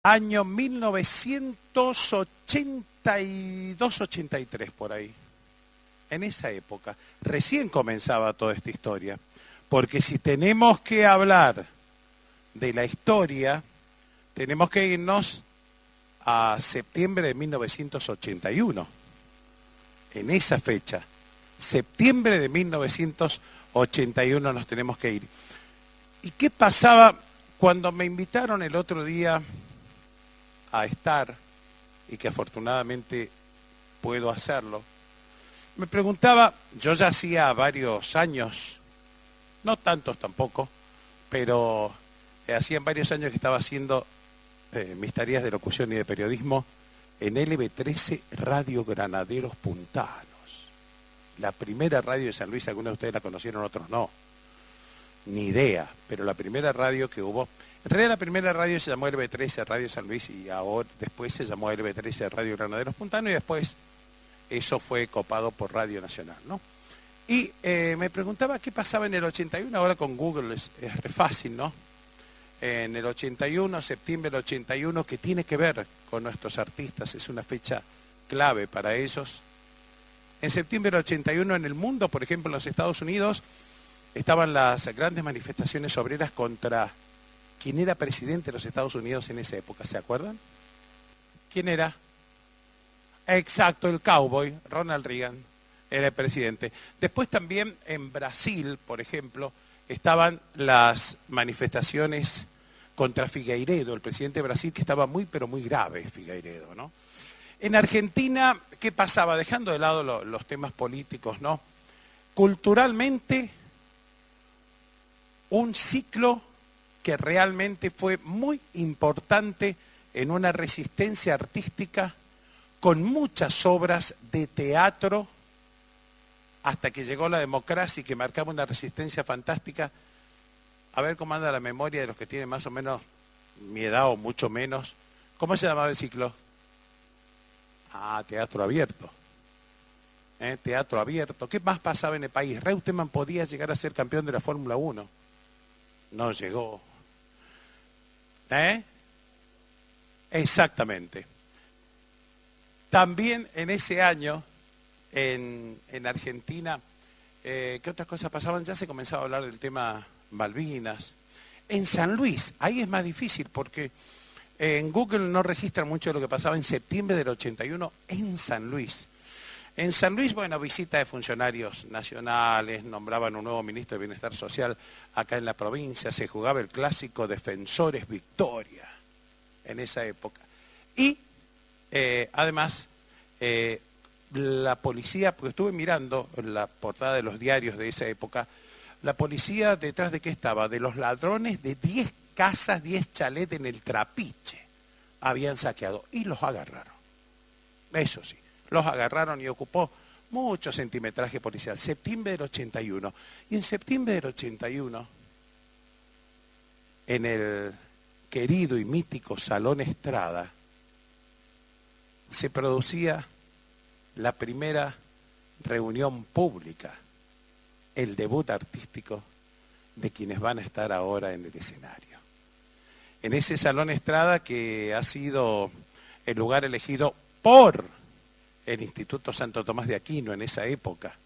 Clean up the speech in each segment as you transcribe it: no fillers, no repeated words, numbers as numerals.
Año 1982-83 por ahí. En esa época, recién comenzaba toda esta historia. Porque si tenemos que hablar de la historia, tenemos que irnos a septiembre de 1981. En esa fecha, septiembre de 1981 nos tenemos que ir. ¿Y qué pasaba cuando me invitaron el otro día a estar, y que afortunadamente puedo hacerlo? Me preguntaba, yo ya hacía varios años, no tantos tampoco, pero hacían varios años que estaba haciendo mis tareas de locución y de periodismo en LB13 Radio Granaderos Puntanos. La primera radio de San Luis, algunos de ustedes la conocieron, otros no. Ni idea, pero la primera radio que hubo, en realidad la primera radio se llamó LB13 Radio San Luis y ahora después se llamó LB13 Radio Granaderos Puntanos y después eso fue copado por Radio Nacional, ¿no? Y me preguntaba qué pasaba en el 81, ahora con Google es re fácil, ¿no? En el 81, septiembre del 81, que tiene que ver con nuestros artistas, es una fecha clave para ellos. En septiembre del 81 en el mundo, por ejemplo en los Estados Unidos, estaban las grandes manifestaciones obreras contra quien era presidente de los Estados Unidos en esa época, ¿se acuerdan? ¿Quién era? Exacto, el cowboy, Ronald Reagan, era el presidente. Después también en Brasil, por ejemplo, estaban las manifestaciones contra Figueiredo, el presidente de Brasil, que estaba muy, pero muy grave, Figueiredo, ¿no? En Argentina, ¿qué pasaba? Dejando de lado los temas políticos, ¿no? Culturalmente, un ciclo que realmente fue muy importante en una resistencia artística con muchas obras de teatro hasta que llegó la democracia y que marcaba una resistencia fantástica. A ver cómo anda la memoria de los que tienen más o menos mi edad o mucho menos. ¿Cómo se llamaba el ciclo? Ah, teatro abierto. Teatro abierto. ¿Qué más pasaba en el país? Reutemann podía llegar a ser campeón de la Fórmula 1. No llegó. Exactamente. También en ese año, en Argentina, ¿qué otras cosas pasaban? Ya se comenzaba a hablar del tema Malvinas. En San Luis, ahí es más difícil porque en Google no registran mucho de lo que pasaba en septiembre del 81 en San Luis. En San Luis, bueno, visita de funcionarios nacionales, nombraban un nuevo ministro de Bienestar Social acá en la provincia, se jugaba el clásico Defensores Victoria en esa época. Y además, la policía, porque estuve mirando la portada de los diarios de esa época, la policía detrás de qué estaba, de los ladrones de 10 casas, 10 chalets en el Trapiche, habían saqueado y los agarraron. Eso sí. Los agarraron y ocupó mucho centimetraje policial. Septiembre del 81. Y en septiembre del 81, en el querido y mítico Salón Estrada, se producía la primera reunión pública, el debut artístico de quienes van a estar ahora en el escenario. En ese Salón Estrada, que ha sido el lugar elegido por el Instituto Santo Tomás de Aquino en esa época,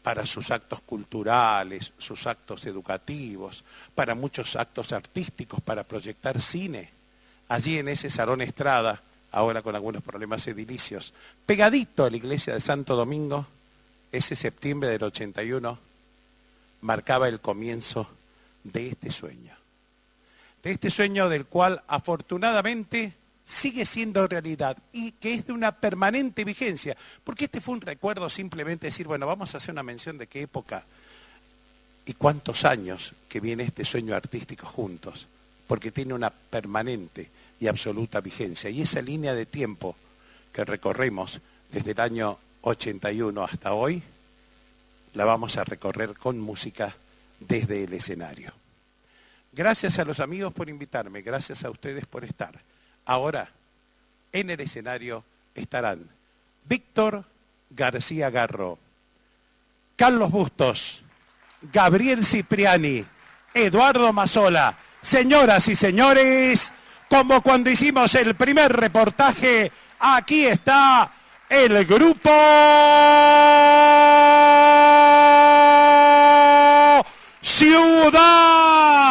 para sus actos culturales, sus actos educativos, para muchos actos artísticos, para proyectar cine. Allí en ese Salón Estrada, ahora con algunos problemas edilicios, pegadito a la iglesia de Santo Domingo, ese septiembre del 81, marcaba el comienzo de este sueño. De este sueño del cual afortunadamente sigue siendo realidad y que es de una permanente vigencia, porque este fue un recuerdo simplemente decir, bueno, vamos a hacer una mención de qué época y cuántos años que viene este sueño artístico juntos, porque tiene una permanente y absoluta vigencia. Y esa línea de tiempo que recorremos desde el año 81 hasta hoy, la vamos a recorrer con música desde el escenario. Gracias a los amigos por invitarme, gracias a ustedes por estar. Ahora, en el escenario estarán Víctor García Garro, Carlos Bustos, Gabriel Cipriani, Eduardo Mazzola. Señoras y señores, como cuando hicimos el primer reportaje. Aquí está el grupo Ciudad.